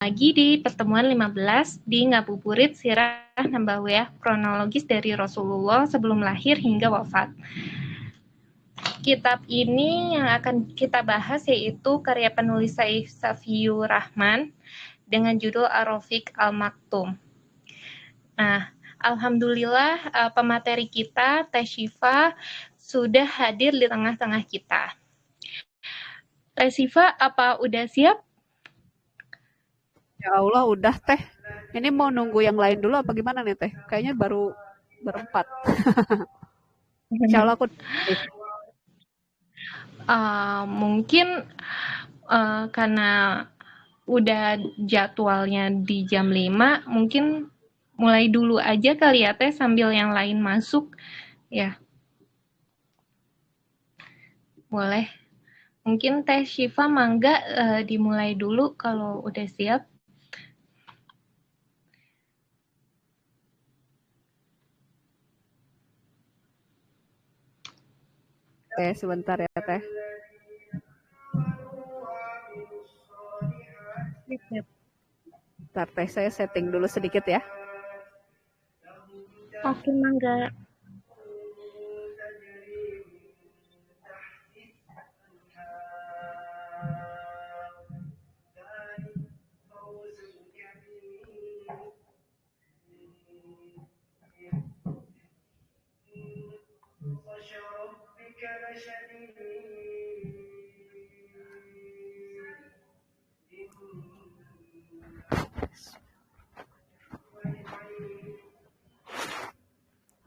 lagi di pertemuan 15 di Ngabuburit Sirah Nabawiyah kronologis dari Rasulullah sebelum lahir hingga wafat. Kitab ini yang akan kita bahas yaitu karya penulis Safiur Rahman dengan judul Ar-Rafiq Al-Maktum. Nah, alhamdulillah pemateri kita, Teh Syifa, sudah hadir di tengah-tengah kita. Teh Syifa, apa udah siap? Ya Allah, udah Teh. Ini mau nunggu yang lain dulu apa gimana nih Teh? Kayaknya baru berempat. Insya Allah aku. Mungkin karena udah jadwalnya di jam 5, mungkin mulai dulu aja kali ya Teh sambil yang lain masuk ya. Boleh. Mungkin Teh Syifa mangga dimulai dulu kalau udah siap. Teh sebentar ya Teh. Bentar Teh, saya setting dulu sedikit ya. Oke, mangga.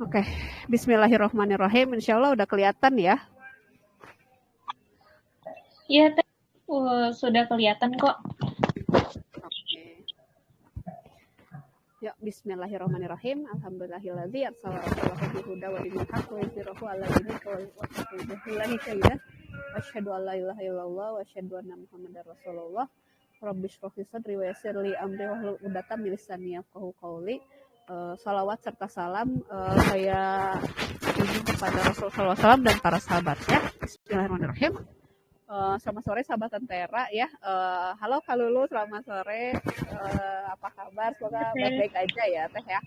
Oke, Bismillahirrahmanirrahim. Insya Allah udah kelihatan ya. Iya Teh, sudah kelihatan kok. Ya, Bismillahirrahmanirrahim. Alhamdulillahilladzi arsala rasulahu bil huda wa dinil haqq wa yuzhirahu 'ala dini kullihi wa kafa billahi shahidan. Asyhadu an la ilaha illallah wa asyhadu anna Muhammadar Rasulullah. Rabbi shrah li sadri wa yassir li amri wahlul 'uqdatam min lisani yafqahu qawli. Salawat serta salam saya kepada Rasulullah SAW dan para sahabatnya. Bismillahirrahmanirrahim. Selamat sore sahabat Tentera ya. Halo Kak Lulu, selamat sore. Apa kabar? Semoga baik-baik aja ya Teh ya.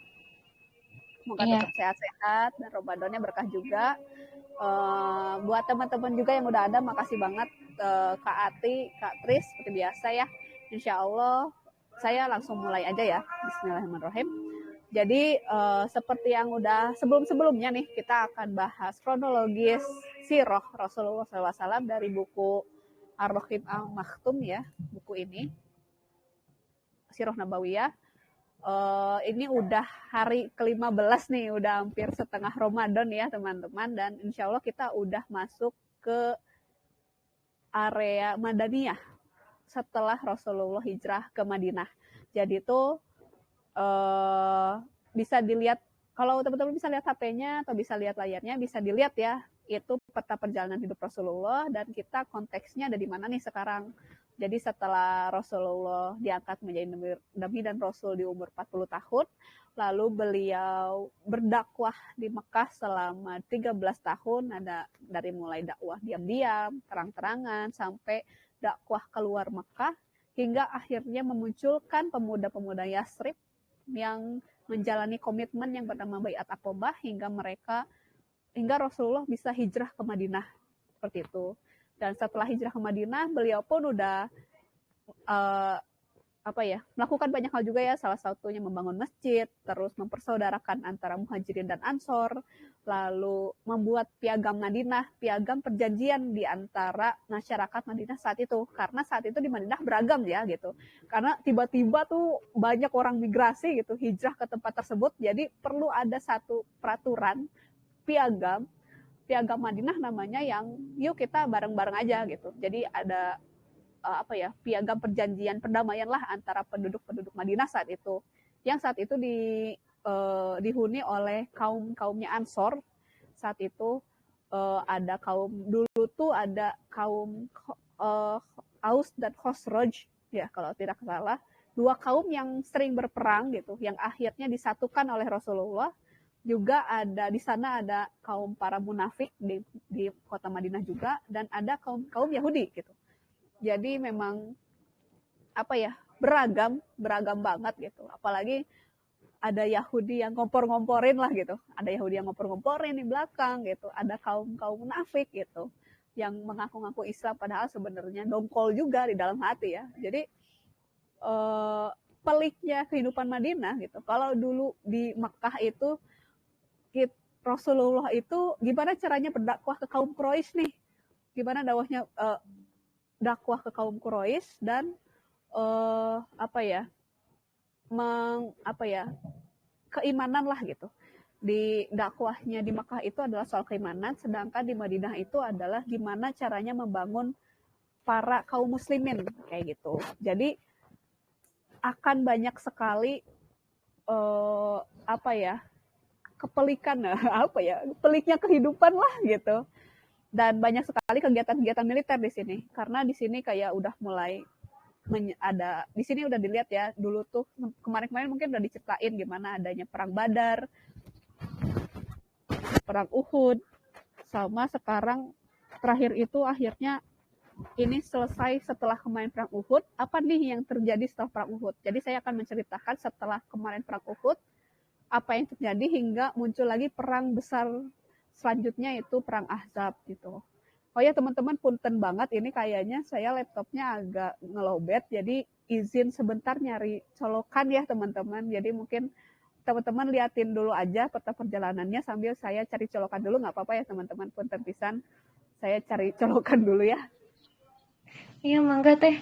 Semoga tetap sehat-sehat dan Ramadannya berkah juga. Buat teman-teman juga yang udah ada, makasih banget Kak Ati, Kak Tris, seperti biasa ya. Insya Allah saya langsung mulai aja ya. Bismillahirrahmanirrahim. Jadi seperti yang udah sebelum-sebelumnya nih, kita akan bahas kronologis sirah Rasulullah SAW dari buku Ar-Rafiq Al-Maktum ya, buku ini Sirah Nabawiyah. Ini udah hari ke-15 nih, udah hampir setengah Ramadan ya teman-teman, dan insya Allah kita udah masuk ke area Madaniyah setelah Rasulullah hijrah ke Madinah. Jadi itu bisa dilihat, kalau teman-teman bisa lihat HP-nya atau bisa lihat layarnya, bisa dilihat ya, itu peta perjalanan hidup Rasulullah dan kita konteksnya ada di mana nih sekarang. Jadi setelah Rasulullah diangkat menjadi Nabi dan Rasul di umur 40 tahun, lalu beliau berdakwah di Mekah selama 13 tahun, ada dari mulai dakwah diam-diam, terang-terangan, sampai dakwah keluar Mekah, hingga akhirnya memunculkan pemuda-pemuda Yasrib yang menjalani komitmen yang bernama Baiat Aqobah hingga Rasulullah bisa hijrah ke Madinah seperti itu. Dan setelah hijrah ke Madinah, beliau pun udah melakukan banyak hal juga ya, salah satunya membangun masjid, terus mempersaudarakan antara Muhajirin dan Ansor, lalu membuat piagam Madinah, piagam perjanjian di antara masyarakat Madinah saat itu, karena saat itu di Madinah beragam ya gitu, karena tiba-tiba tuh banyak orang migrasi gitu, hijrah ke tempat tersebut, jadi perlu ada satu peraturan piagam Madinah namanya, yang yuk kita bareng-bareng aja gitu. Jadi ada piagam perjanjian perdamaian lah antara penduduk-penduduk Madinah saat itu, yang saat itu dihuni oleh kaumnya Ansor. Saat itu ada kaum, dulu tuh ada kaum Aus dan Khosroj ya kalau tidak salah, dua kaum yang sering berperang gitu, yang akhirnya disatukan oleh Rasulullah. Juga ada di sana ada kaum para munafik di kota Madinah juga, dan ada kaum Yahudi gitu. Jadi memang beragam banget gitu. Apalagi ada Yahudi yang ngompor-ngomporin lah gitu. Ada Yahudi yang ngompor-ngomporin di belakang gitu. Ada kaum munafik gitu yang mengaku-ngaku Islam padahal sebenarnya dongkol juga di dalam hati ya. Jadi peliknya kehidupan Madinah gitu. Kalau dulu di Mekah itu Rasulullah itu gimana caranya berdakwah ke kaum Quraisy nih? Gimana dakwah ke kaum Quraisy dan keimanan lah gitu. Di dakwahnya di Makkah itu adalah soal keimanan, sedangkan di Madinah itu adalah gimana caranya membangun para kaum muslimin kayak gitu. Jadi akan banyak sekali kepelikan peliknya kehidupan lah gitu. Dan banyak sekali kegiatan-kegiatan militer di sini karena di sini kayak udah mulai di sini udah dilihat ya, dulu tuh kemarin-kemarin mungkin udah diceritain gimana adanya perang Badar, perang Uhud, sama sekarang terakhir itu akhirnya ini selesai setelah kemarin perang Uhud. Apa nih yang terjadi setelah perang Uhud? Jadi saya akan menceritakan setelah kemarin perang Uhud apa yang terjadi hingga muncul lagi perang besar selanjutnya itu perang Ahzab gitu. Oh ya teman-teman, punten banget ini kayaknya saya laptopnya agak ngelobet, jadi izin sebentar nyari colokan ya teman-teman. Jadi mungkin teman-teman liatin dulu aja peta perjalanannya sambil saya cari colokan dulu, nggak apa-apa ya teman-teman, punten pisan. Saya cari colokan dulu ya. Iya, mangga teh.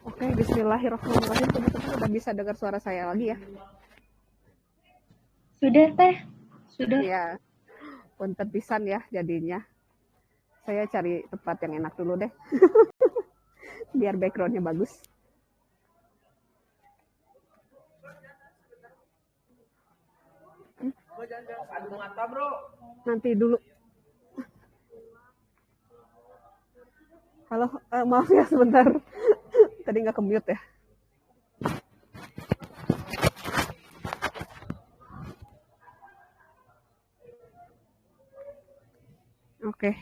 Oke, bismillahirrahmanirrahim. Teman-teman udah bisa dengar suara saya lagi ya? Sudah teh, sudah. Ya, punten pisan ya jadinya. Saya cari tempat yang enak dulu deh. Biar backgroundnya bagus. Nanti dulu. Halo, maaf ya sebentar. Tadi nggak ke-mute ya. Oke.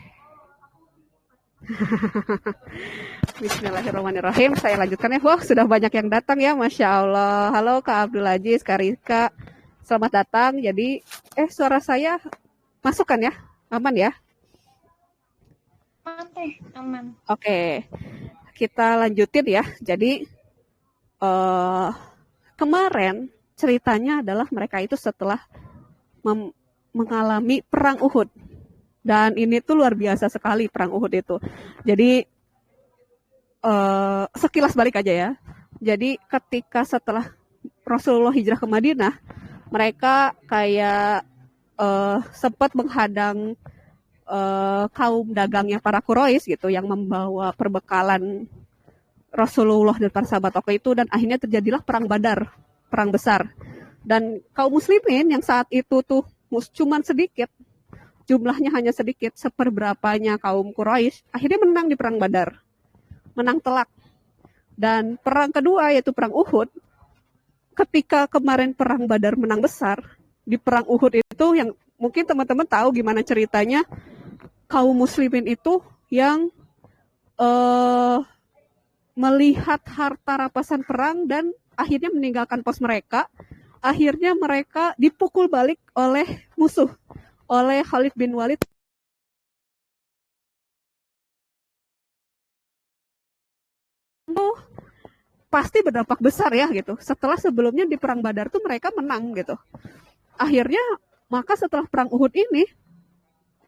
Bismillahirrahmanirrahim. Saya lanjutkan ya. Wah, sudah banyak yang datang ya. Masya Allah. Halo Kak Abdul Aziz, Kak Rika. Selamat datang. Jadi, suara saya masuk kan ya? Aman ya? Aman teh, aman. Oke. Kita lanjutin ya. Jadi, kemarin ceritanya adalah mereka itu setelah mengalami perang Uhud. Dan ini tuh luar biasa sekali perang Uhud itu. Jadi sekilas balik aja ya. Jadi ketika setelah Rasulullah hijrah ke Madinah, mereka kayak sempat menghadang kaum dagangnya para Quraisy gitu yang membawa perbekalan Rasulullah dan para sahabat waktu itu, dan akhirnya terjadilah perang Badar, perang besar. Dan kaum muslimin yang saat itu tuh cuman sedikit, jumlahnya hanya sedikit, seperberapanya kaum Quraisy, akhirnya menang di perang Badar. Menang telak. Dan perang kedua yaitu perang Uhud, ketika kemarin perang Badar menang besar, di perang Uhud itu yang mungkin teman-teman tahu gimana ceritanya, kaum muslimin itu yang melihat harta rampasan perang dan akhirnya meninggalkan pos mereka. Akhirnya mereka dipukul balik oleh musuh, oleh Khalid bin Walid. Pasti berdampak besar ya gitu. Setelah sebelumnya di perang Badar tuh mereka menang gitu. Akhirnya maka setelah perang Uhud ini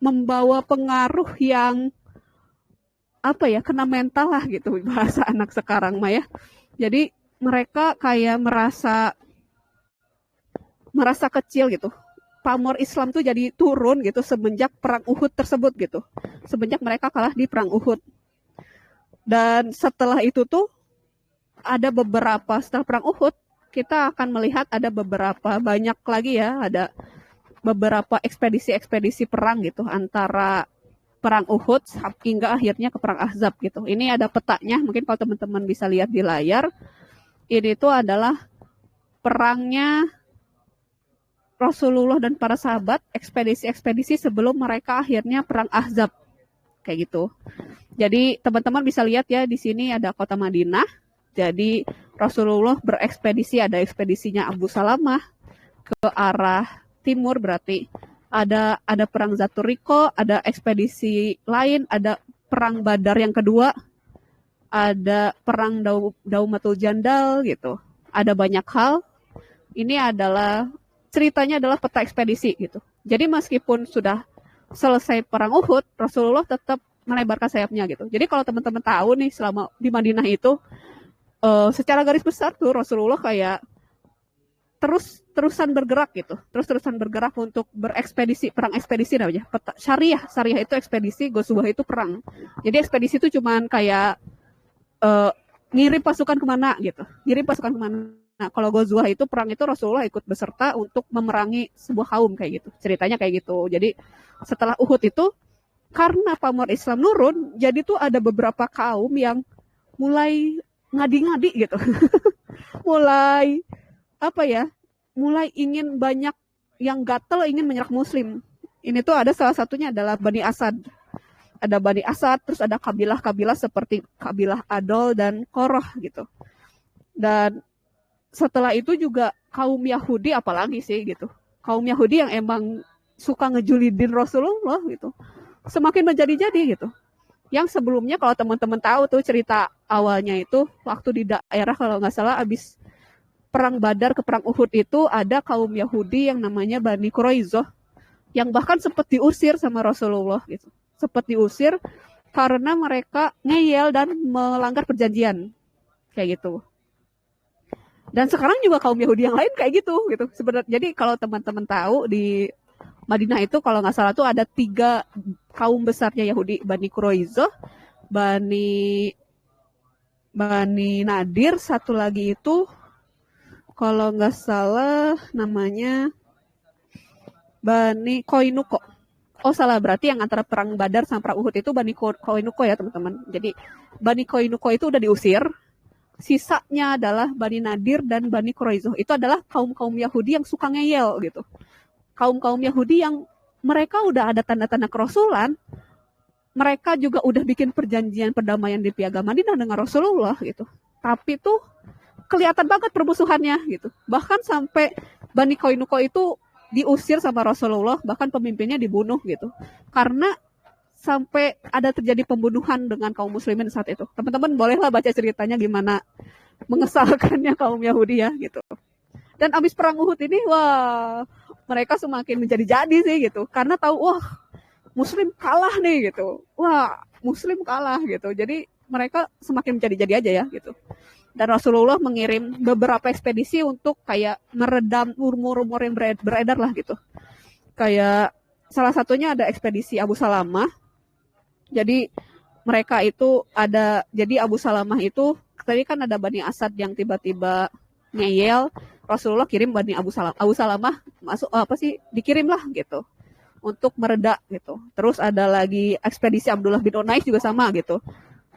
membawa pengaruh yang apa ya, kena mental lah gitu bahasa anak sekarang mah ya. Jadi mereka kayak merasa kecil gitu. Pamor Islam tuh jadi turun gitu semenjak perang Uhud tersebut gitu. Semenjak mereka kalah di perang Uhud. Dan setelah itu tuh ada beberapa, setelah perang Uhud kita akan melihat ada beberapa, banyak lagi ya, ada beberapa ekspedisi-ekspedisi perang gitu antara perang Uhud hingga akhirnya ke perang Ahzab gitu. Ini ada petanya, mungkin kalau teman-teman bisa lihat di layar. Ini tuh adalah perangnya Rasulullah dan para sahabat, ekspedisi-ekspedisi sebelum mereka akhirnya perang Ahzab. Kayak gitu. Jadi teman-teman bisa lihat ya, di sini ada kota Madinah. Jadi Rasulullah berekspedisi, ada ekspedisinya Abu Salamah ke arah timur, berarti ada perang Zaturiko, ada ekspedisi lain, ada perang Badar yang kedua, ada perang Daumatul Jandal gitu. Ada banyak hal. Ini adalah ceritanya adalah peta ekspedisi gitu. Jadi meskipun sudah selesai perang Uhud, Rasulullah tetap melebarkan sayapnya gitu. Jadi kalau teman-teman tahu nih, selama di Madinah itu secara garis besar tuh Rasulullah kayak terusan bergerak gitu, terusan bergerak untuk berekspedisi, perang ekspedisi namanya, syariah itu ekspedisi, Ghazwah itu perang. Jadi ekspedisi itu cuman kayak ngirim pasukan kemana gitu, Nah, kalau Ghazwah itu perang, itu Rasulullah ikut beserta untuk memerangi sebuah kaum kayak gitu, ceritanya kayak gitu. Jadi setelah Uhud itu, karena pamor Islam nurun, jadi tuh ada beberapa kaum yang mulai ngadi-ngadi gitu, mulai apa ya, mulai ingin banyak yang gatel ingin menyerang Muslim. Ini tuh ada salah satunya adalah Bani Asad. Ada Bani Asad, terus ada kabilah-kabilah seperti kabilah Adol dan Koroh gitu. Dan setelah itu juga kaum Yahudi, apalagi sih gitu. Kaum Yahudi yang emang suka ngejulidin Rasulullah gitu. Semakin menjadi-jadi gitu. Yang sebelumnya kalau teman-teman tahu tuh cerita awalnya itu, waktu di daerah kalau nggak salah abis perang Badar ke perang Uhud itu ada kaum Yahudi yang namanya Bani Quraizoh yang bahkan sempat diusir sama Rasulullah gitu. Sempat diusir karena mereka ngeyel dan melanggar perjanjian kayak gitu. Dan sekarang juga kaum Yahudi yang lain kayak gitu sebenarnya. Jadi kalau teman-teman tahu di Madinah itu kalau nggak salah tuh ada 3 kaum besarnya Yahudi, Bani Quraizoh, Bani Nadir, satu lagi itu kalau nggak salah namanya Bani Koinuko. Oh salah, berarti yang antara perang Badar sama perang Uhud itu Bani Koinuko ya teman-teman. Jadi Bani Koinuko itu udah diusir. Sisanya adalah Bani Nadir dan Bani Quraizoh. Itu adalah kaum-kaum Yahudi yang suka ngeyel gitu. Kaum-kaum Yahudi yang mereka udah ada tanda-tanda kerasulan. Mereka juga udah bikin perjanjian perdamaian di Piagam Madinah dengan Rasulullah gitu. Tapi tuh kelihatan banget permusuhannya gitu. Bahkan sampai Bani Koinuko itu diusir sama Rasulullah, bahkan pemimpinnya dibunuh gitu. Karena sampai ada terjadi pembunuhan dengan kaum muslimin saat itu. Teman-teman bolehlah baca ceritanya gimana mengesalkannya kaum Yahudi ya gitu. Dan abis perang Uhud ini, wah, mereka semakin menjadi-jadi sih gitu. Karena tahu, wah, Muslim kalah nih gitu. Wah, Muslim kalah gitu. Jadi mereka semakin menjadi-jadi aja ya gitu. Dan Rasulullah mengirim beberapa ekspedisi untuk kayak meredam rumor-rumor yang beredar lah gitu. Kayak salah satunya ada ekspedisi Abu Salamah. Jadi mereka itu ada, jadi Abu Salamah itu tadi kan ada Bani Asad yang tiba-tiba ngeyel, Rasulullah kirim Bani Abu Salamah masuk dikirim lah gitu untuk mereda gitu. Terus ada lagi ekspedisi Abdullah bin Unais juga sama gitu.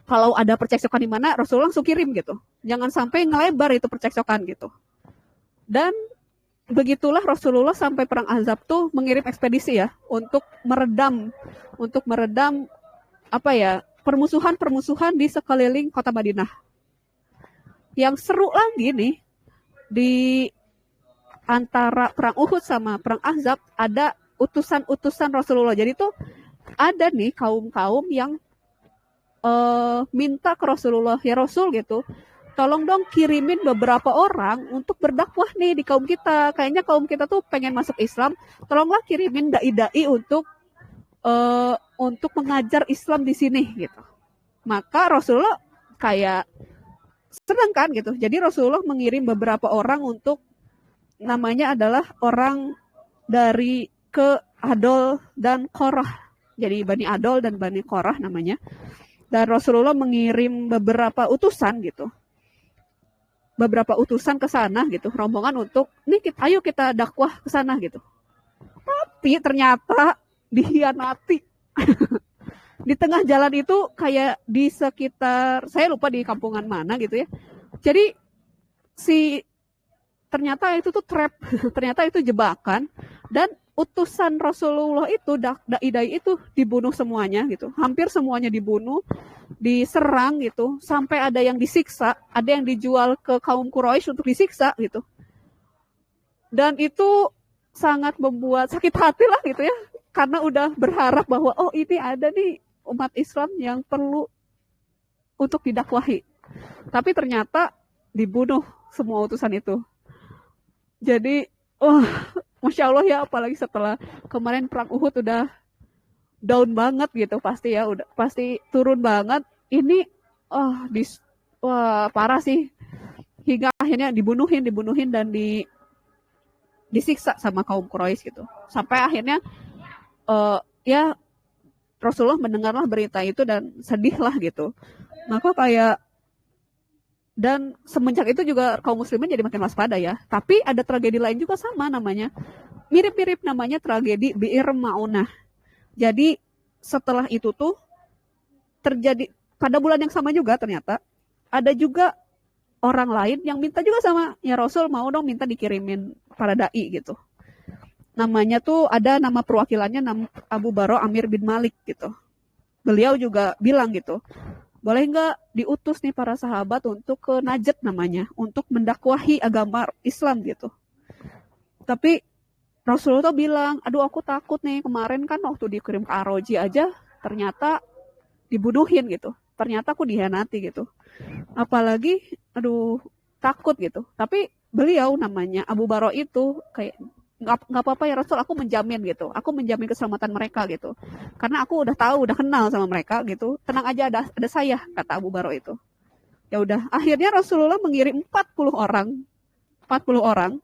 Kalau ada percekcokan di mana, Rasulullah langsung kirim gitu. Jangan sampai ngelebar itu percekcokan gitu. Dan begitulah Rasulullah sampai perang Ahzab tuh mengirim ekspedisi ya untuk meredam permusuhan di sekeliling kota Madinah. Yang seru lagi nih, di antara perang Uhud sama perang Ahzab ada utusan-utusan Rasulullah. Jadi tuh ada nih kaum-kaum yang minta ke Rasulullah, ya Rasul gitu, tolong dong kirimin beberapa orang untuk berdakwah nih di kaum kita. Kayaknya kaum kita tuh pengen masuk Islam, tolonglah kirimin dai-dai untuk mengajar Islam di sini gitu. Maka Rasulullah kayak senang kan gitu. Jadi Rasulullah mengirim beberapa orang untuk, namanya adalah orang dari ke Adol dan Korah. Jadi Bani Adol dan Bani Korah namanya. Dan Rasulullah mengirim beberapa utusan gitu. Beberapa utusan ke sana gitu, rombongan untuk, nih ayo kita dakwah ke sana gitu. Tapi ternyata dikhianati. Di tengah jalan itu kayak di sekitar, saya lupa di kampungan mana gitu ya. Jadi ternyata itu tuh trap, ternyata itu jebakan, dan utusan Rasulullah itu, dai-dai itu dibunuh semuanya gitu. Hampir semuanya dibunuh, diserang gitu, sampai ada yang disiksa, ada yang dijual ke kaum Quraisy untuk disiksa gitu. Dan itu sangat membuat sakit hati lah gitu ya, karena udah berharap bahwa oh ini ada nih umat Islam yang perlu untuk didakwahi. Tapi ternyata dibunuh semua utusan itu. Jadi, Masya Allah ya, apalagi setelah kemarin perang Uhud udah down banget gitu, pasti ya, udah pasti turun banget. Ini, parah sih. Hingga akhirnya dibunuhin dan disiksa sama kaum Quraisy gitu. Sampai akhirnya, ya Rasulullah mendengarlah berita itu dan sedih lah gitu. Maka kayak, dan semenjak itu juga kaum muslimin jadi makin waspada ya. Tapi ada tragedi lain juga sama namanya. Mirip-mirip namanya tragedi Bi'ir Ma'unah. Jadi setelah itu tuh terjadi pada bulan yang sama juga, ternyata ada juga orang lain yang minta juga sama, ya Rasul mau dong minta dikirimin para dai gitu. Namanya tuh ada nama perwakilannya Abu Baro Amir bin Malik gitu. Beliau juga bilang gitu, boleh nggak diutus nih para sahabat untuk ke Najd namanya, untuk mendakwahi agama Islam gitu. Tapi Rasulullah tuh bilang, aduh aku takut nih, kemarin kan waktu dikirim ke Aroji aja ternyata dibunuhin gitu. Ternyata aku dihianati gitu. Apalagi, aduh takut gitu. Tapi beliau namanya Abu Baro itu kayak, nggak apa-apa ya Rasul, aku menjamin gitu, aku menjamin keselamatan mereka gitu, karena aku udah tahu, udah kenal sama mereka gitu, tenang aja, ada saya, kata Abu Baro itu. Ya udah, akhirnya Rasulullah mengirim 40 orang,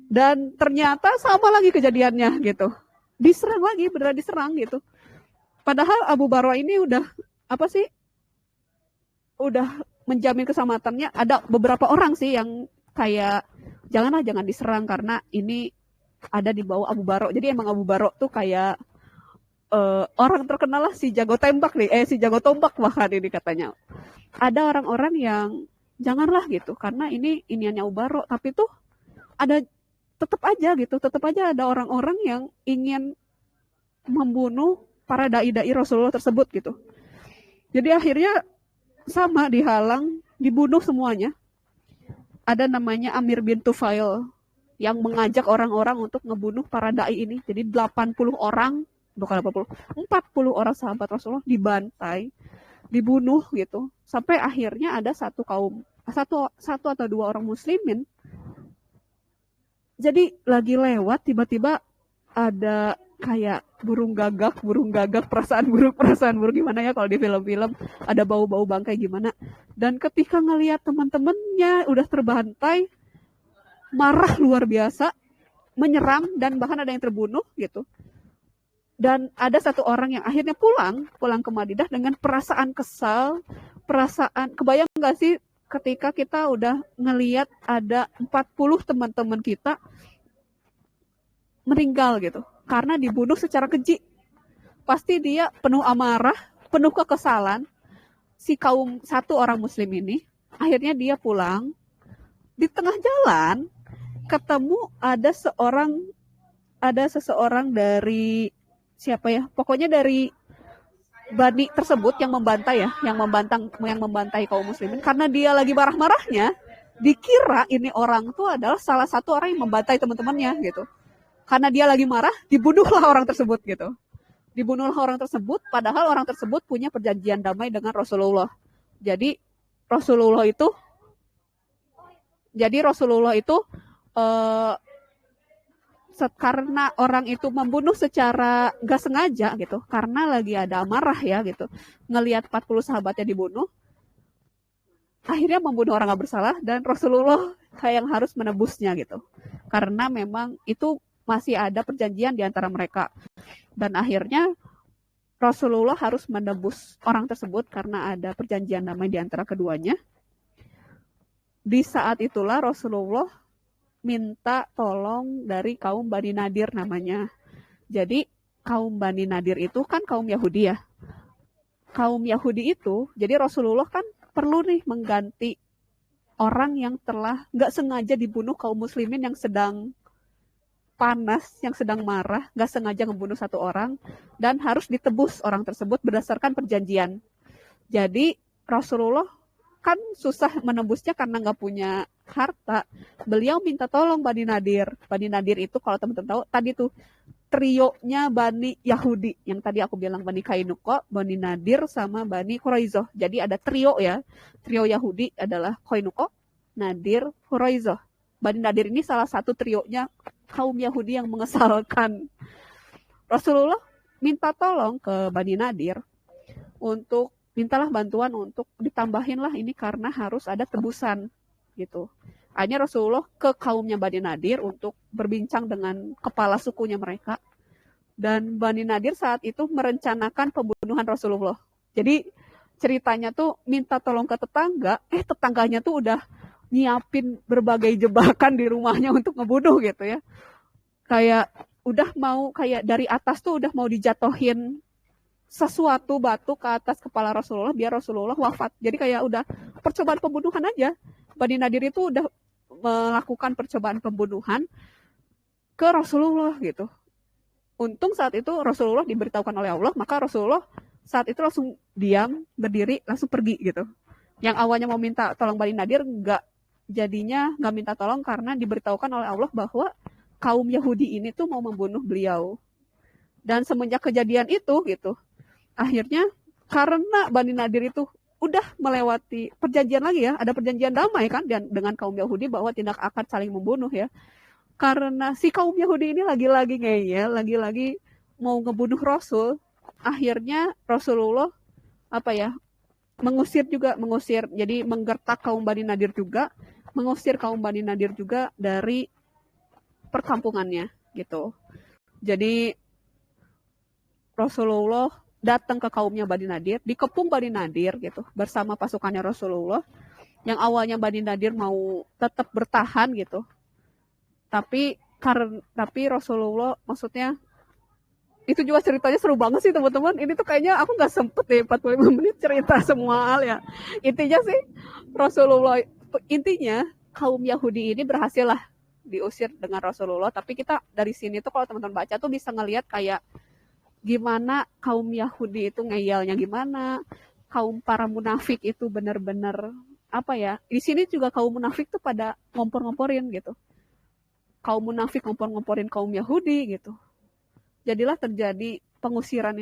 dan ternyata sama lagi kejadiannya gitu, diserang lagi, beneran diserang gitu. Padahal Abu Baro ini udah udah menjamin keselamatannya. Ada beberapa orang sih yang kayak, jangan diserang karena ini ada di bawah Abu Baro. Jadi emang Abu Baro tuh kayak orang terkenal lah, si jago tembak nih, si jago tombak bahkan ini katanya. Ada orang-orang yang janganlah gitu, karena ini iniannya Abu Baro. Tapi tuh ada tetap aja ada orang-orang yang ingin membunuh para dai-dai Rasulullah tersebut gitu. Jadi akhirnya sama, dihalang, dibunuh semuanya. Ada namanya Amir bin Tufail yang mengajak orang-orang untuk ngebunuh para dai ini. Jadi 40 orang sahabat Rasulullah dibantai, dibunuh gitu. Sampai akhirnya ada satu atau dua orang muslimin. Jadi lagi lewat, tiba-tiba ada kayak burung gagak, perasaan burung gimana ya kalau di film-film, ada bau-bau bangkai gimana. Dan ketika ngelihat teman-temannya udah terbantai, marah luar biasa, menyerang, dan bahkan ada yang terbunuh gitu. Dan ada satu orang yang akhirnya pulang ke Madinah dengan perasaan kesal, kebayang nggak sih ketika kita udah ngeliat ada 40 teman-teman kita meninggal gitu karena dibunuh secara keji. Pasti dia penuh amarah, penuh kekesalan. Si kaum satu orang muslim ini akhirnya dia pulang. Di tengah jalan ketemu ada seseorang dari siapa ya, pokoknya dari Bani tersebut yang membantai kaum muslimin karena dia lagi marah-marahnya, dikira ini orang tuh adalah salah satu orang yang membantai teman-temannya gitu. Karena dia lagi marah, dibunuhlah orang tersebut gitu. Padahal orang tersebut punya perjanjian damai dengan Rasulullah. Jadi Rasulullah itu karena orang itu membunuh secara gak sengaja gitu, karena lagi ada amarah ya gitu, ngelihat 40 sahabatnya dibunuh, akhirnya membunuh orang gak bersalah, dan Rasulullah yang harus menebusnya gitu, karena memang itu masih ada perjanjian di antara mereka, dan akhirnya Rasulullah harus menebus orang tersebut karena ada perjanjian damai di antara keduanya. Di saat itulah Rasulullah minta tolong dari kaum Bani Nadir namanya. Jadi kaum Bani Nadir itu kan kaum Yahudi ya. Kaum Yahudi itu, jadi Rasulullah kan perlu nih mengganti orang yang telah gak sengaja dibunuh kaum muslimin yang sedang panas, yang sedang marah, gak sengaja membunuh satu orang, dan harus ditebus orang tersebut berdasarkan perjanjian. Jadi Rasulullah kan susah menembusnya karena nggak punya harta. Beliau minta tolong Bani Nadir. Bani Nadir itu kalau teman-teman tahu, tadi tuh trionya Bani Yahudi. Yang tadi aku bilang Bani Kainuqa, Bani Nadir, sama Bani Quraizoh. Jadi ada trio ya. Trio Yahudi adalah Kainuqa, Nadir, Quraizoh. Bani Nadir ini salah satu trionya kaum Yahudi yang mengesalkan. Rasulullah minta tolong ke Bani Nadir untuk mintalah bantuan untuk ditambahin lah ini karena harus ada tebusan gitu. Akhirnya Rasulullah ke kaumnya Bani Nadir untuk berbincang dengan kepala sukunya mereka. Dan Bani Nadir saat itu merencanakan pembunuhan Rasulullah. Jadi ceritanya tuh minta tolong ke tetangga, tetangganya tuh udah nyiapin berbagai jebakan di rumahnya untuk ngebunuh gitu ya. Kayak udah mau kayak dari atas tuh udah mau dijatohin sesuatu batu ke atas kepala Rasulullah biar Rasulullah wafat. Jadi kayak udah percobaan pembunuhan aja. Bani Nadir itu udah melakukan percobaan pembunuhan ke Rasulullah gitu. Untung saat itu Rasulullah diberitahukan oleh Allah, maka Rasulullah saat itu langsung diam, berdiri, langsung pergi gitu. Yang awalnya mau minta tolong Bani Nadir nggak minta tolong karena diberitahukan oleh Allah bahwa kaum Yahudi ini tuh mau membunuh beliau. Dan semenjak kejadian itu gitu, akhirnya karena Bani Nadir itu udah melewati perjanjian lagi ya, ada perjanjian damai kan dengan kaum Yahudi bahwa tidak akan saling membunuh ya. Karena si kaum Yahudi ini lagi-lagi ngeyel, lagi-lagi mau ngebunuh Rasul, akhirnya Rasulullah mengusir, jadi menggertak kaum Bani Nadir juga, mengusir kaum Bani Nadir juga dari perkampungannya gitu. Jadi Rasulullah datang ke kaumnya Bani Nadir, dikepung Bani Nadir gitu, bersama pasukannya Rasulullah, yang awalnya Bani Nadir mau tetap bertahan gitu, tapi Rasulullah, maksudnya itu juga ceritanya seru banget sih teman-teman. Ini tuh kayaknya aku nggak sempet deh 45 menit cerita semua hal ya. Intinya kaum Yahudi ini berhasil lah diusir dengan Rasulullah. Tapi kita dari sini tuh kalau teman-teman baca tuh bisa ngelihat kayak gimana kaum Yahudi itu ngeyelnya gimana, kaum para munafik itu benar-benar di sini juga kaum munafik tuh pada ngompor-ngomporin gitu. Kaum munafik ngompor-ngomporin kaum Yahudi gitu. Jadilah terjadi pengusiran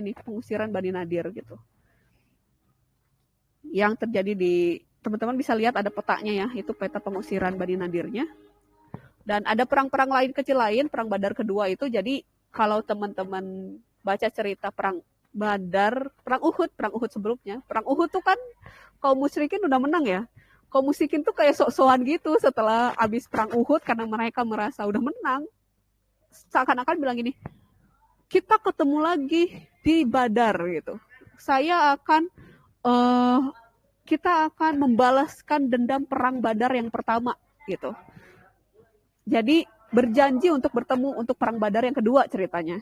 Bani Nadir gitu. Yang terjadi teman-teman bisa lihat ada petanya ya, itu peta pengusiran Bani Nadirnya. Dan ada perang-perang lain kecil lain, perang Badar kedua itu. Jadi kalau teman-teman baca cerita perang Badar, perang Uhud sebelumnya. Perang Uhud tuh kan kaum musyrikin udah menang ya. Kaum musyrikin tuh kayak sok-sokan gitu setelah habis perang Uhud karena mereka merasa udah menang. Seakan-akan bilang gini, kita ketemu lagi di Badar gitu. Kita akan membalaskan dendam perang Badar yang pertama gitu. Jadi berjanji untuk bertemu untuk perang Badar yang kedua ceritanya.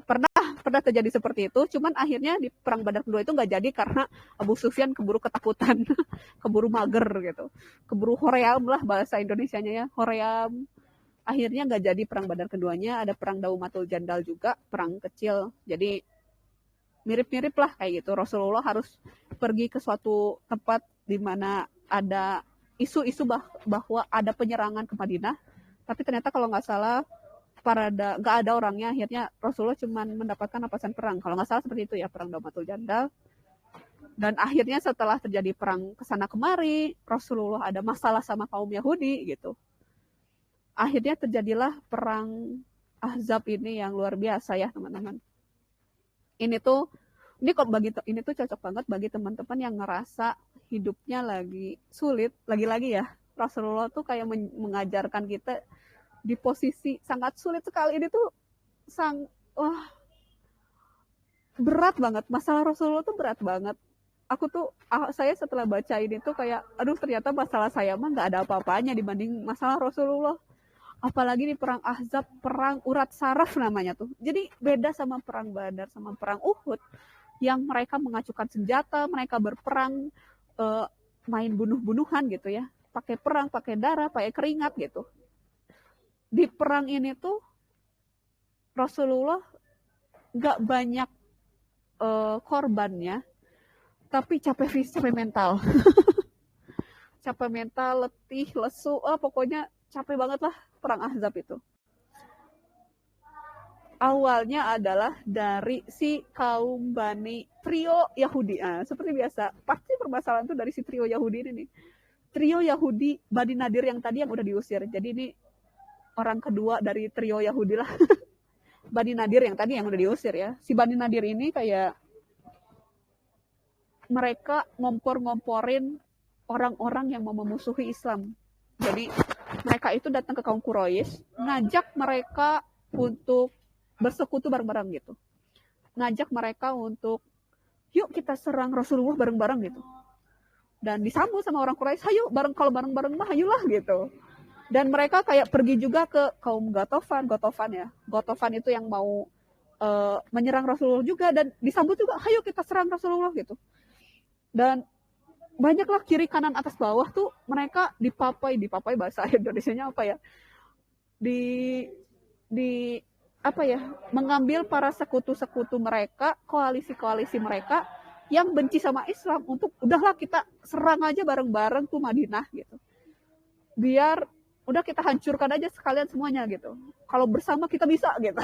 Pernah terjadi seperti itu, cuman akhirnya di perang Badar kedua itu nggak jadi karena Abu Sufyan keburu ketakutan, keburu mager gitu, keburu hoream lah bahasa Indonesianya ya, hoream. Akhirnya nggak jadi perang Badar keduanya, ada perang Daumatul Jandal juga, perang kecil. Jadi mirip-mirip lah kayak gitu. Rasulullah harus pergi ke suatu tempat di mana ada isu-isu bahwa ada penyerangan ke Madinah, tapi ternyata kalau nggak salah nggak ada orangnya. Akhirnya Rasulullah cuma mendapatkan napasan perang. Kalau nggak salah seperti itu ya, perang Daumatul Jandal. Dan akhirnya setelah terjadi perang kesana kemari, Rasulullah ada masalah sama kaum Yahudi gitu. Akhirnya terjadilah perang Ahzab ini yang luar biasa ya teman-teman. Ini tuh cocok banget bagi teman-teman yang ngerasa hidupnya lagi sulit. Lagi-lagi ya, Rasulullah tuh kayak mengajarkan kita di posisi sangat sulit sekali. Ini tuh berat banget. Masalah Rasulullah tuh berat banget. Saya setelah baca ini tuh kayak, aduh ternyata masalah saya mah nggak ada apa-apanya dibanding masalah Rasulullah. Apalagi di perang Ahzab, perang urat saraf namanya tuh. Jadi beda sama perang Badar, sama perang Uhud, yang mereka mengacukan senjata, mereka berperang, main bunuh-bunuhan gitu ya, pakai perang, pakai darah, pakai keringat gitu. Di perang ini tuh Rasulullah nggak banyak korbannya, tapi capek fisik, capek mental. Capek mental, letih, lesu, pokoknya capek banget lah perang Ahzab itu. Awalnya adalah dari si kaum Bani trio Yahudi. Seperti biasa, pasti permasalahan itu dari si trio Yahudi ini nih. Trio Yahudi Bani Nadir yang tadi yang udah diusir. Jadi ini orang kedua dari trio Yahudi lah. Bani Nadir yang tadi yang udah diusir ya. Si Bani Nadir ini kayak mereka ngompor-ngomporin orang-orang yang mau memusuhi Islam. Jadi mereka itu datang ke kaum Quraisy, ngajak mereka untuk bersekutu bareng-bareng gitu. Ngajak mereka untuk, yuk kita serang Rasulullah bareng-bareng gitu. Dan disambut sama orang Quraisy, ayo kalau bareng-bareng mah ayolah gitu. Dan mereka kayak pergi juga ke kaum Ghatafan ya. Ghatafan itu yang mau menyerang Rasulullah juga, dan disambut juga, ayo kita serang Rasulullah gitu. Dan banyaklah kiri kanan atas bawah tuh mereka dipapai bahasa Indonesianya apa ya, mengambil para sekutu mereka, koalisi mereka yang benci sama Islam untuk udahlah kita serang aja bareng-bareng tuh Madinah gitu, biar udah kita hancurkan aja sekalian semuanya gitu, kalau bersama kita bisa gitu.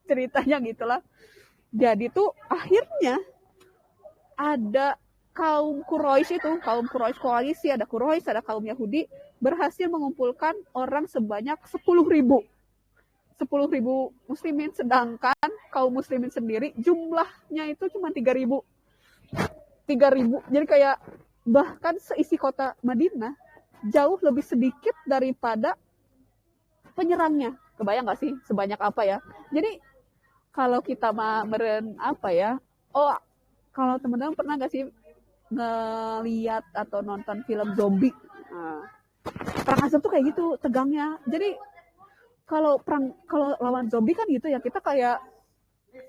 Ceritanya gitulah. Jadi tuh akhirnya ada kaum Quraisy koalisi, ada Quraisy, ada kaum Yahudi, berhasil mengumpulkan orang sebanyak 10.000 muslimin, sedangkan kaum muslimin sendiri jumlahnya itu cuma 3.000. Jadi kayak bahkan seisi kota Madinah jauh lebih sedikit daripada penyerangnya. Kebayang nggak sih sebanyak apa ya? Jadi kalau kita kalau teman-teman pernah nggak sih ngeliat atau nonton film zombie? Perang Ahzab tuh kayak gitu tegangnya. Jadi kalau lawan zombie kan gitu ya, kita kayak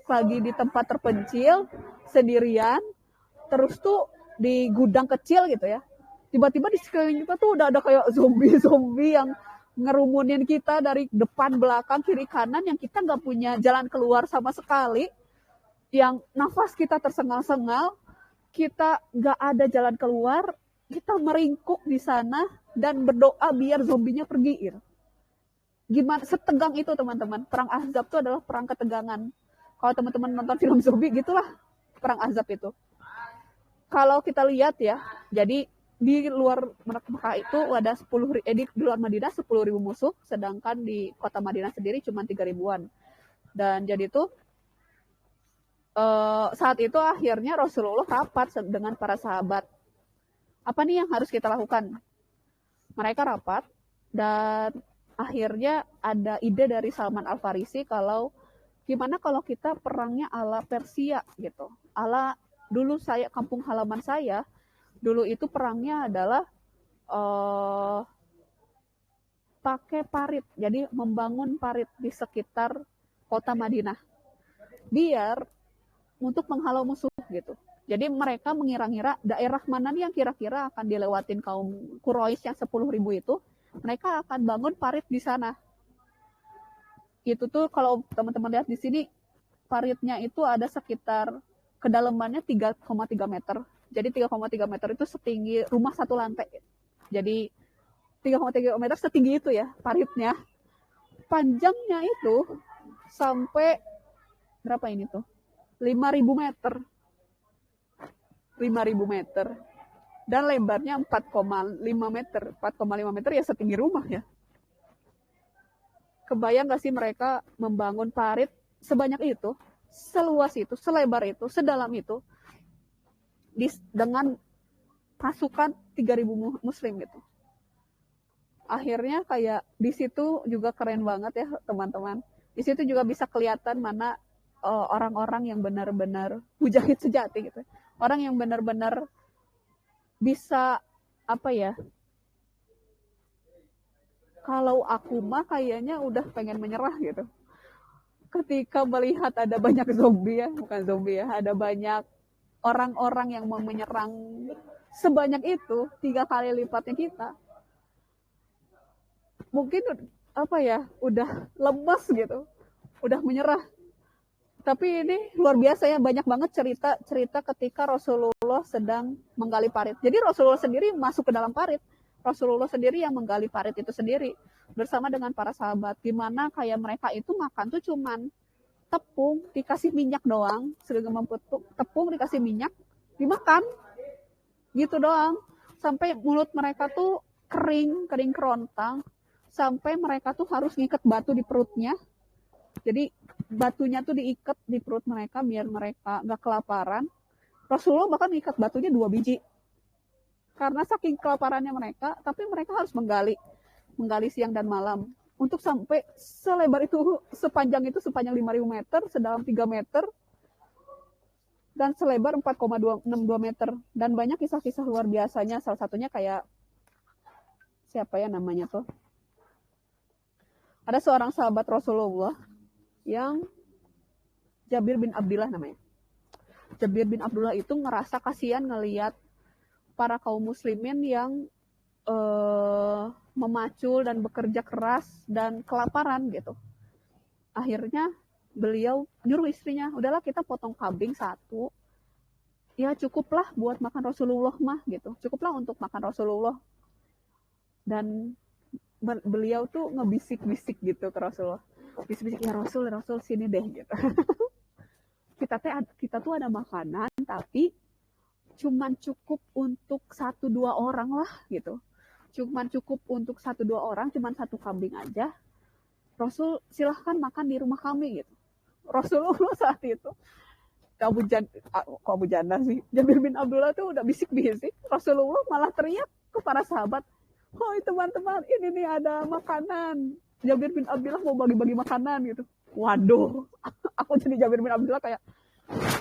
lagi di tempat terpencil sendirian, terus tuh di gudang kecil gitu ya, tiba-tiba di sekeliling kita tuh udah ada kayak zombie yang ngerumunin kita dari depan, belakang, kiri, kanan, yang kita nggak punya jalan keluar sama sekali, yang nafas kita tersengal-sengal, kita nggak ada jalan keluar, kita meringkuk di sana dan berdoa biar zombinya pergi gitu. Gimana setegang itu teman-teman. Perang Ahzab itu adalah perang ketegangan. Kalau teman-teman nonton film zombie, gitulah perang Ahzab itu. Kalau kita lihat ya, jadi di luar Mekah itu ada di luar Madinah 10.000 musuh, sedangkan di kota Madinah sendiri cuma 3.000-an. Dan jadi tuh saat itu akhirnya Rasulullah rapat dengan para sahabat. Apa nih yang harus kita lakukan? Mereka rapat dan akhirnya ada ide dari Salman Al-Farisi kalau Gimana kalau kita perangnya ala Persia gitu, ala dulu kampung halaman saya dulu itu perangnya adalah eh, pakai parit, jadi membangun parit di sekitar kota Madinah biar untuk menghalau musuh gitu. Jadi mereka mengira-ngira daerah mana nih yang kira-kira akan dilewatin kaum Quraisy yang 10.000 itu, mereka akan bangun parit di sana. Itu tuh kalau teman-teman lihat di sini, paritnya itu ada sekitar kedalamannya 3,3 meter. Jadi 3,3 meter itu setinggi rumah satu lantai. Jadi 3,3 meter setinggi itu ya paritnya. Panjangnya itu sampai berapa ini tuh? 5.000 meter. 5.000 meter. Dan lebarnya 4,5 meter. 4,5 meter ya setinggi rumah ya. Kebayang gak sih mereka membangun parit sebanyak itu, seluas itu, selebar itu, sedalam itu, dengan pasukan 3.000 muslim gitu. Akhirnya kayak di situ juga keren banget ya teman-teman. Di situ juga bisa kelihatan mana orang-orang yang benar-benar mujahid sejati gitu. Orang yang benar-benar bisa apa ya? Kalau aku mah kayaknya udah pengen menyerah gitu. Ketika melihat ada banyak zombie ya, bukan zombie ya, ada banyak orang-orang yang mau menyerang sebanyak itu, 3 kali lipatnya kita. Mungkin apa ya, udah lemas gitu, udah menyerah. Tapi ini luar biasa ya, banyak banget cerita ketika Rasulullah sedang menggali parit. Jadi Rasulullah sendiri masuk ke dalam parit. Rasulullah sendiri yang menggali parit itu sendiri bersama dengan para sahabat. Gimana kayak mereka itu makan tuh cuman tepung dikasih minyak doang, segenggam tepung dikasih minyak dimakan gitu doang, sampai mulut mereka tuh kering kerontang, sampai mereka tuh harus ngikat batu di perutnya. Jadi batunya tuh diikat di perut mereka biar mereka gak kelaparan. Rasulullah bahkan ngikat batunya 2 biji karena saking kelaparannya mereka, tapi mereka harus menggali siang dan malam untuk sampai selebar itu, sepanjang 5.000 meter, sedalam 3 meter, dan selebar 4,62 meter. Dan banyak kisah-kisah luar biasanya, salah satunya kayak siapa ya namanya tuh, ada seorang sahabat Rasulullah yang Jabir bin Abdullah namanya. Jabir bin Abdullah itu ngerasa kasihan ngelihat para kaum muslimin yang memacul dan bekerja keras dan kelaparan gitu. Akhirnya beliau nyuruh istrinya, udahlah kita potong kambing 1, ya cukuplah buat makan Rasulullah mah gitu, cukuplah untuk makan Rasulullah. Dan beliau tuh ngebisik-bisik gitu ke Rasulullah, bisik-bisik, ya Rasul sini deh gitu. kita tuh ada makanan tapi cuman cukup untuk 1-2 orang lah gitu, cuman cukup untuk 1-2 orang, cuman 1 kambing aja. Rasul silahkan makan di rumah kami gitu. Rasulullah saat itu Abu Janda sih, Jabir bin Abdullah tuh udah bisik-bisik, Rasulullah malah teriak ke para sahabat, "Hoi teman-teman, ini nih ada makanan." Jabir bin Abdullah mau bagi-bagi makanan gitu. Waduh, aku jadi Jabir bin Abdullah kayak,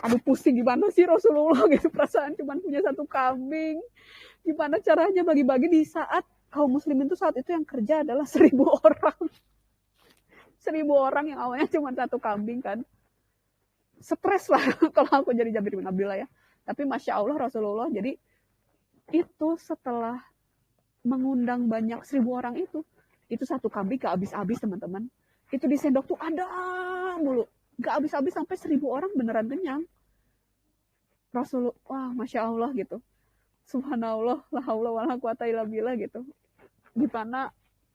aduh pusing, gimana sih Rasulullah gitu, perasaan cuma punya 1 kambing. Gimana caranya bagi-bagi di saat kaum muslimin tuh saat itu yang kerja adalah 1.000 orang. 1.000 orang yang awalnya cuma 1 kambing kan. Stres lah kalau aku jadi Jabir bin Abdullah ya. Tapi Masya Allah Rasulullah, jadi itu setelah mengundang banyak 1.000 orang itu 1 kambing gak habis-habis teman-teman. Itu di sendok tuh ada mulu, gak habis-habis sampai 1.000 orang beneran kenyang. Rasulullah, wah Masya Allah gitu. Subhanallah, la haula wala quwata illa billah gitu. Gimana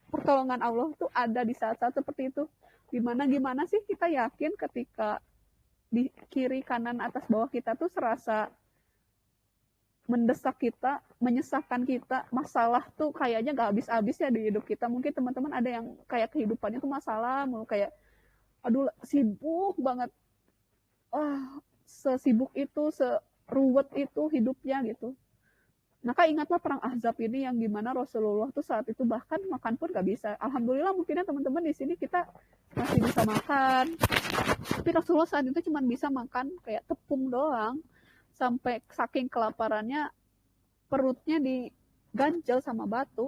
pertolongan Allah tuh ada di saat-saat seperti itu. Gimana sih kita yakin ketika di kiri, kanan, atas, bawah kita tuh serasa mendesak kita, menyesakkan kita, masalah tuh kayaknya gak habis-habis ya di hidup kita. Mungkin teman-teman ada yang kayak kehidupannya tuh masalah, mau kayak aduh sibuk banget, sesibuk itu, seruwet itu hidupnya gitu. Maka ingatlah perang Ahzab ini yang gimana Rasulullah tuh saat itu bahkan makan pun gak bisa. Alhamdulillah mungkinnya teman-teman di sini kita masih bisa makan. Tapi Rasulullah saat itu cuma bisa makan kayak tepung doang. Sampai saking kelaparannya perutnya diganjel sama batu.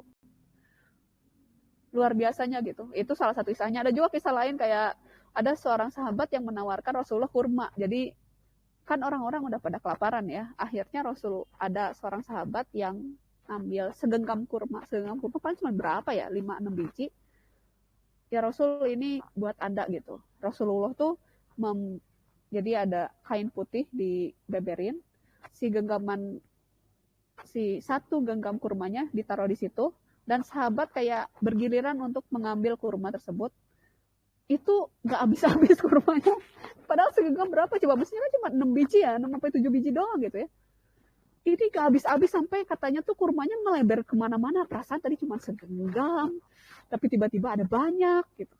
Luar biasanya gitu. Itu salah satu kisahnya. Ada juga kisah lain kayak ada seorang sahabat yang menawarkan Rasulullah kurma. Jadi kan orang-orang udah pada kelaparan ya. Akhirnya ada seorang sahabat yang ambil segenggam kurma paling cuma berapa ya, 5-6 biji. Ya Rasul, ini buat Anda gitu. Rasulullah tuh jadi ada kain putih dibeberin, si satu genggam kurmanya ditaruh di situ, dan sahabat kayak bergiliran untuk mengambil kurma tersebut. Itu nggak habis-habis kurmanya. Padahal segenggam berapa coba, mestinya kan cuma 6 biji ya, 6-7 biji doang gitu ya. Ini nggak habis-habis sampai katanya tuh kurmanya melebar kemana-mana. Perasaan tadi cuma segenggam, tapi tiba-tiba ada banyak gitu.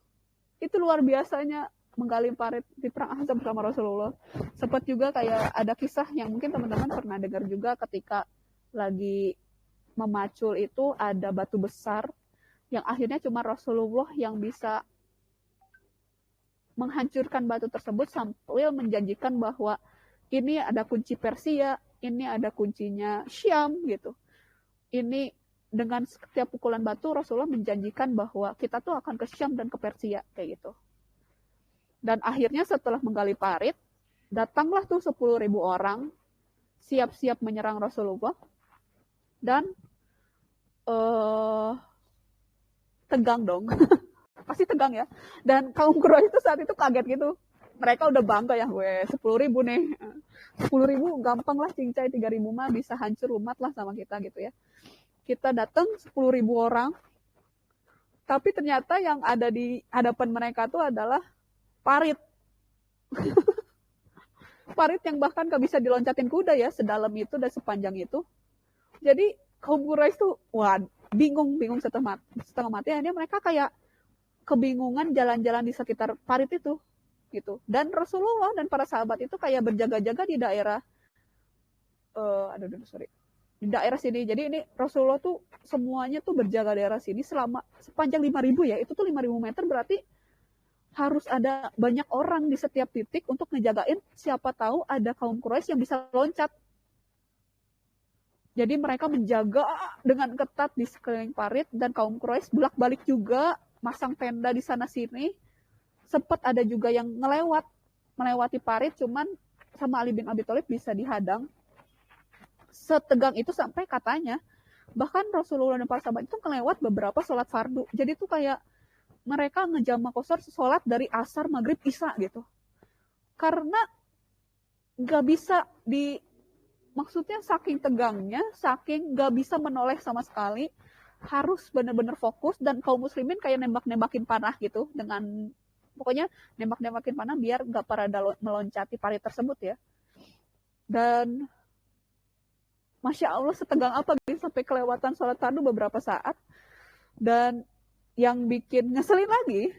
Itu luar biasanya menggali parit di perang Ahzab bersama Rasulullah. Sempat juga kayak ada kisah yang mungkin teman-teman pernah dengar juga, ketika lagi memacul itu ada batu besar yang akhirnya cuma Rasulullah yang bisa menghancurkan batu tersebut sambil menjanjikan bahwa ini ada kunci Persia, ini ada kuncinya Syam gitu. Ini dengan setiap pukulan batu Rasulullah menjanjikan bahwa kita tuh akan ke Syam dan ke Persia kayak gitu. Dan akhirnya setelah menggali parit, datanglah tuh 10.000 orang siap-siap menyerang Rasulullah. Dan tegang dong. Pasti tegang ya. Dan kaum Quraisy itu saat itu kaget gitu. Mereka udah bangga ya, 10.000 nih. 10.000 gampang lah, cincai 3.000 mah bisa hancur umat lah sama kita gitu ya. Kita datang 10.000 orang, tapi ternyata yang ada di hadapan mereka tuh adalah parit. Parit yang bahkan gak bisa diloncatin kuda ya, sedalam itu dan sepanjang itu. Jadi kaum Quraisy tuh bingung setengah mati. Akhirnya mereka kayak kebingungan jalan-jalan di sekitar parit itu gitu. Dan Rasulullah dan para sahabat itu kayak berjaga-jaga di daerah di daerah sini. Jadi ini Rasulullah tuh semuanya tuh berjaga daerah sini selama sepanjang 5.000 ya. Itu tuh 5.000 meter, berarti harus ada banyak orang di setiap titik untuk ngejagain, siapa tahu ada kaum Quraisy yang bisa loncat. Jadi mereka menjaga dengan ketat di sekeliling parit, dan kaum Quraisy bolak-balik juga masang tenda di sana sini. Sempat ada juga yang melewati parit, cuman sama Ali bin Abi Thalib bisa dihadang. Setegang itu sampai katanya bahkan Rasulullah dan para sahabat itu kelewat beberapa sholat fardu. Jadi tuh kayak mereka ngejama kosor sholat dari asar, maghrib, isya gitu. Karena nggak bisa maksudnya saking tegangnya, saking nggak bisa menoleh sama sekali, harus benar-benar fokus. Dan kaum muslimin kayak nembak-nembakin panah gitu, pokoknya nembak-nembakin panah biar nggak pada meloncati parit tersebut ya. Dan Masya Allah, setegang apa gitu sampai kelewatan sholat fardu beberapa saat. Dan yang bikin ngeselin lagi,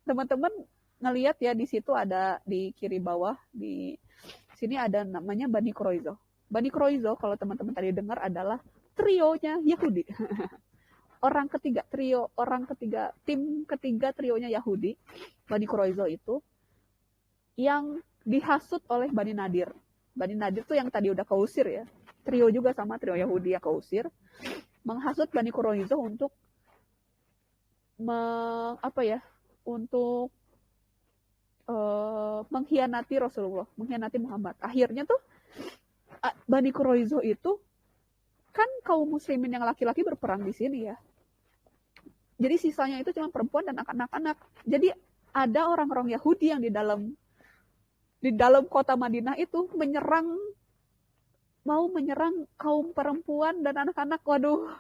teman-teman ngelihat ya, di situ ada di kiri bawah, di sini ada namanya Bani Quraizo. Bani Quraizo kalau teman-teman tadi dengar adalah trionya Yahudi. Tim ketiga trionya Yahudi, Bani Quraizo itu, yang dihasut oleh Bani Nadir. Bani Nadir tuh yang tadi udah keusir ya. Trio juga sama trio Yahudi yang keusir, menghasut Bani Quraizo untuk mengkhianati Rasulullah, mengkhianati Muhammad. Akhirnya tuh Bani Quraizo itu kan kaum muslimin yang laki-laki berperang di sini ya. Jadi sisanya itu cuma perempuan dan anak-anak. Jadi ada orang-orang Yahudi yang di dalam kota Madinah itu mau menyerang kaum perempuan dan anak-anak. Waduh.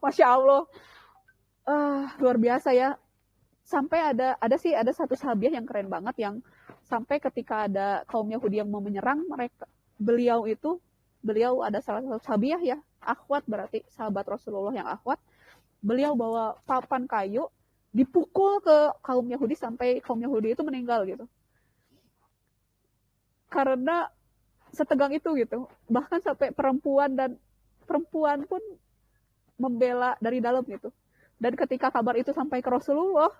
Masya Allah. Luar biasa ya. Sampai ada satu sahabiah yang keren banget, yang sampai ketika ada kaum Yahudi yang mau menyerang beliau ada salah satu sahabiah ya, akhwat, berarti sahabat Rasulullah yang akhwat. Beliau bawa papan kayu, dipukul ke kaum Yahudi sampai kaum Yahudi itu meninggal gitu. Karena setegang itu gitu. Bahkan sampai perempuan pun membela dari dalam gitu. Dan ketika kabar itu sampai ke Rasulullah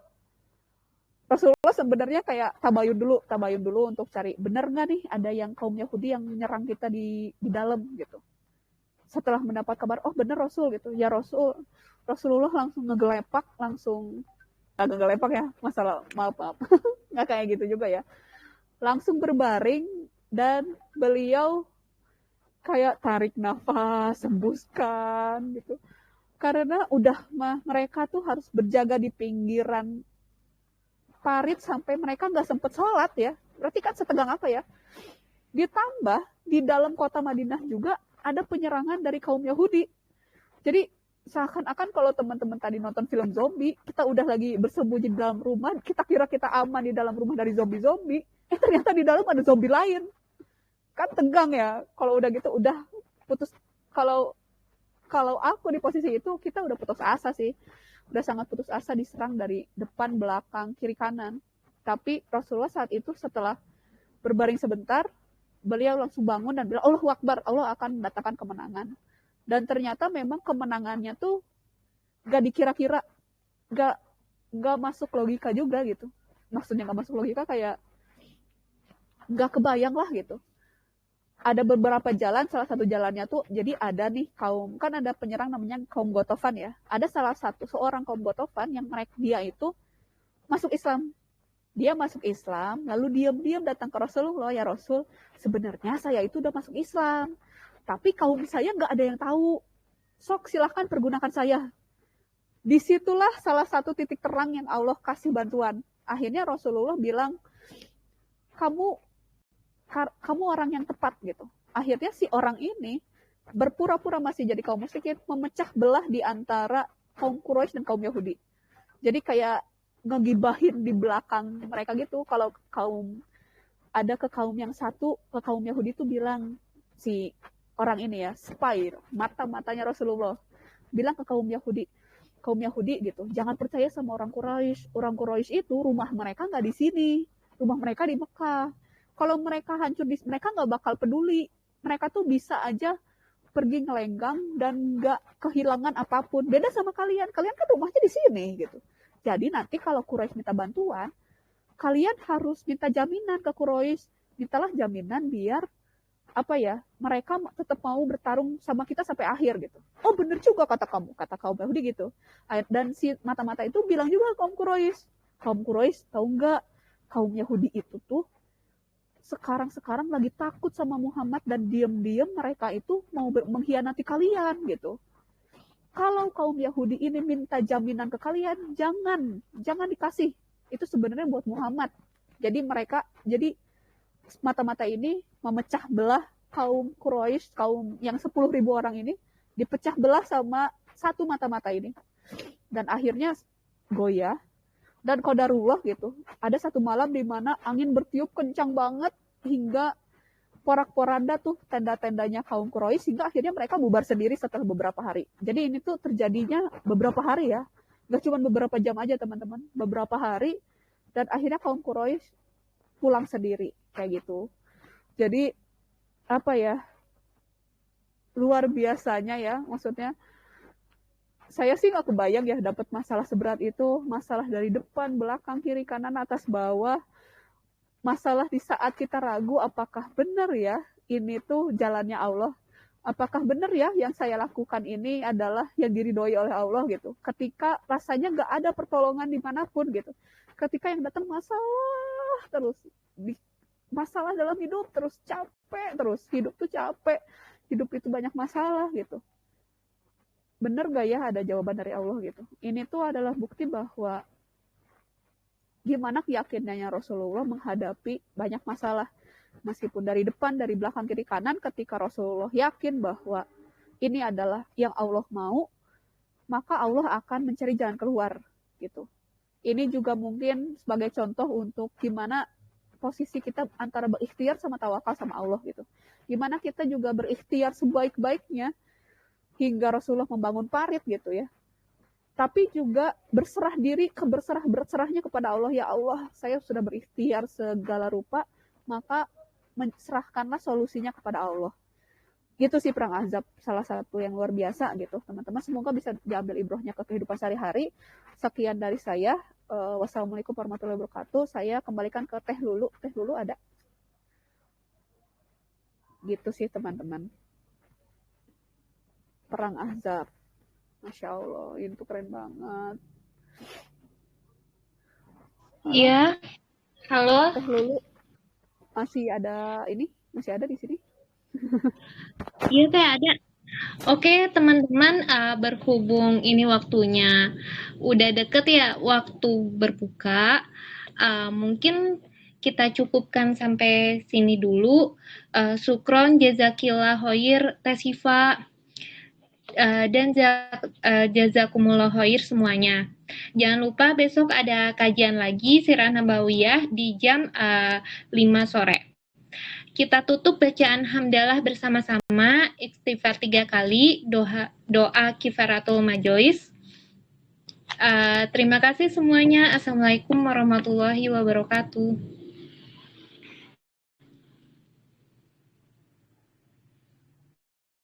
sebenarnya kayak tabayun dulu untuk cari benar nggak nih ada yang kaum Yahudi yang menyerang kita di dalam gitu. Setelah mendapat kabar, oh bener Rasul gitu, ya Rasulullah langsung ngegelepak ya, maaf nggak kayak gitu juga ya, langsung berbaring dan beliau kayak tarik nafas, hembuskan gitu, karena udah mereka tuh harus berjaga di pinggiran parit sampai mereka nggak sempet sholat ya, berarti kan setegang apa ya. Ditambah di dalam kota Madinah juga ada penyerangan dari kaum Yahudi. Jadi seakan-akan kalau teman-teman tadi nonton film zombie, kita udah lagi bersembunyi di dalam rumah, kita kira kita aman di dalam rumah dari zombie-zombie, ternyata di dalam ada zombie lain. Kan tegang ya, kalau udah gitu udah putus. Kalau aku di posisi itu, kita udah putus asa sih. Udah sangat putus asa diserang dari depan, belakang, kiri, kanan. Tapi Rasulullah saat itu setelah berbaring sebentar, beliau langsung bangun dan bilang, Allahu Akbar, Allah akan mendatangkan kemenangan. Dan ternyata memang kemenangannya tuh gak dikira-kira, gak masuk logika juga gitu. Maksudnya gak masuk logika kayak gak kebayang lah gitu. Ada beberapa jalan, salah satu jalannya tuh, jadi ada nih kaum, kan ada penyerang namanya kaum Gotofan ya. Ada seorang kaum Gotofan yang dia itu masuk Islam. Dia masuk Islam, lalu diam-diam datang ke Rasulullah, ya Rasul, sebenarnya saya itu udah masuk Islam, tapi kaum saya nggak ada yang tahu. Sok silahkan pergunakan saya. Disitulah salah satu titik terang yang Allah kasih bantuan. Akhirnya Rasulullah bilang, kamu orang yang tepat gitu. Akhirnya si orang ini berpura-pura masih jadi kaum musyrikin, memecah belah di antara kaum Quraisy dan kaum Yahudi. Jadi kayak ngegibahin di belakang mereka gitu. Kalau ada ke kaum yang satu, ke kaum Yahudi tuh bilang, si orang ini ya, spy, mata-matanya Rasulullah, bilang ke kaum Yahudi gitu, jangan percaya sama orang Quraisy. Orang Quraisy itu rumah mereka nggak di sini, rumah mereka di Mekah. Kalau mereka hancur, mereka nggak bakal peduli. Mereka tuh bisa aja pergi ngelenggang dan nggak kehilangan apapun. Beda sama kalian kan rumahnya di sini gitu. Jadi nanti kalau Quraisy minta bantuan, kalian harus minta jaminan ke Quraisy. Mintalah jaminan biar mereka tetap mau bertarung sama kita sampai akhir gitu. Oh bener juga kata kaum Yahudi gitu. Dan si mata-mata itu bilang juga kaum Quraisy tahu nggak, kaum Yahudi itu tuh sekarang lagi takut sama Muhammad dan diam-diam mereka itu mau mengkhianati kalian gitu. Kalau kaum Yahudi ini minta jaminan ke kalian, jangan dikasih. Itu sebenarnya buat Muhammad. Jadi mata-mata ini memecah belah kaum Quraisy, kaum yang 10.000 orang ini, dipecah belah sama satu mata-mata ini. Dan akhirnya goyah. Dan qadarullah gitu. Ada satu malam di mana angin bertiup kencang banget hingga porak-poranda tuh tenda-tendanya kaum Quraisy, sehingga akhirnya mereka bubar sendiri setelah beberapa hari. Jadi ini tuh terjadinya beberapa hari ya, nggak cuma beberapa jam aja teman-teman, beberapa hari, dan akhirnya kaum Quraisy pulang sendiri kayak gitu. Jadi luar biasanya ya, maksudnya saya sih nggak kebayang ya dapat masalah seberat itu, masalah dari depan, belakang, kiri, kanan, atas, bawah. Masalah di saat kita ragu apakah benar ya ini tuh jalannya Allah, apakah benar ya yang saya lakukan ini adalah yang diridhoi oleh Allah gitu. Ketika rasanya nggak ada pertolongan dimanapun gitu, ketika yang datang masalah terus, masalah dalam hidup terus, capek terus, hidup tuh capek, hidup itu banyak masalah gitu. Benar gak ya ada jawaban dari Allah gitu. Ini tuh adalah bukti bahwa gimana keyakinannya Rasulullah menghadapi banyak masalah. Meskipun dari depan, dari belakang, kiri, kanan, ketika Rasulullah yakin bahwa ini adalah yang Allah mau, maka Allah akan mencari jalan keluar gitu. Ini juga mungkin sebagai contoh untuk gimana posisi kita antara berikhtiar sama tawakal sama Allah gitu. Gimana kita juga berikhtiar sebaik-baiknya hingga Rasulullah membangun parit gitu ya. Tapi juga berserahnya kepada Allah. Ya Allah, saya sudah berikhtiar segala rupa, maka serahkanlah solusinya kepada Allah. Gitu sih perang Ahzab, salah satu yang luar biasa gitu teman-teman. Semoga bisa diambil ibrohnya ke kehidupan sehari-hari. Sekian dari saya. Wassalamualaikum warahmatullahi wabarakatuh. Saya kembalikan ke Teh Lulu. Teh Lulu ada? Gitu sih teman-teman. Perang Ahzab, Masya Allah, itu keren banget. Iya. Halo. Teh Lulu masih ada ini? Masih ada di sini? Iya, Teh ada. Oke, teman-teman, berhubung ini waktunya udah deket ya waktu berbuka, mungkin kita cukupkan sampai sini dulu. Syukron, jazakillah khair, Teh Sifa, dan jazakumullah khair semuanya. Jangan lupa besok ada kajian lagi Sirah Nabawiyah di jam 5 sore. Kita tutup bacaan hamdalah bersama-sama, istighfar 3 kali, doa kifaratul majolis. Terima kasih semuanya. Assalamualaikum warahmatullahi wabarakatuh.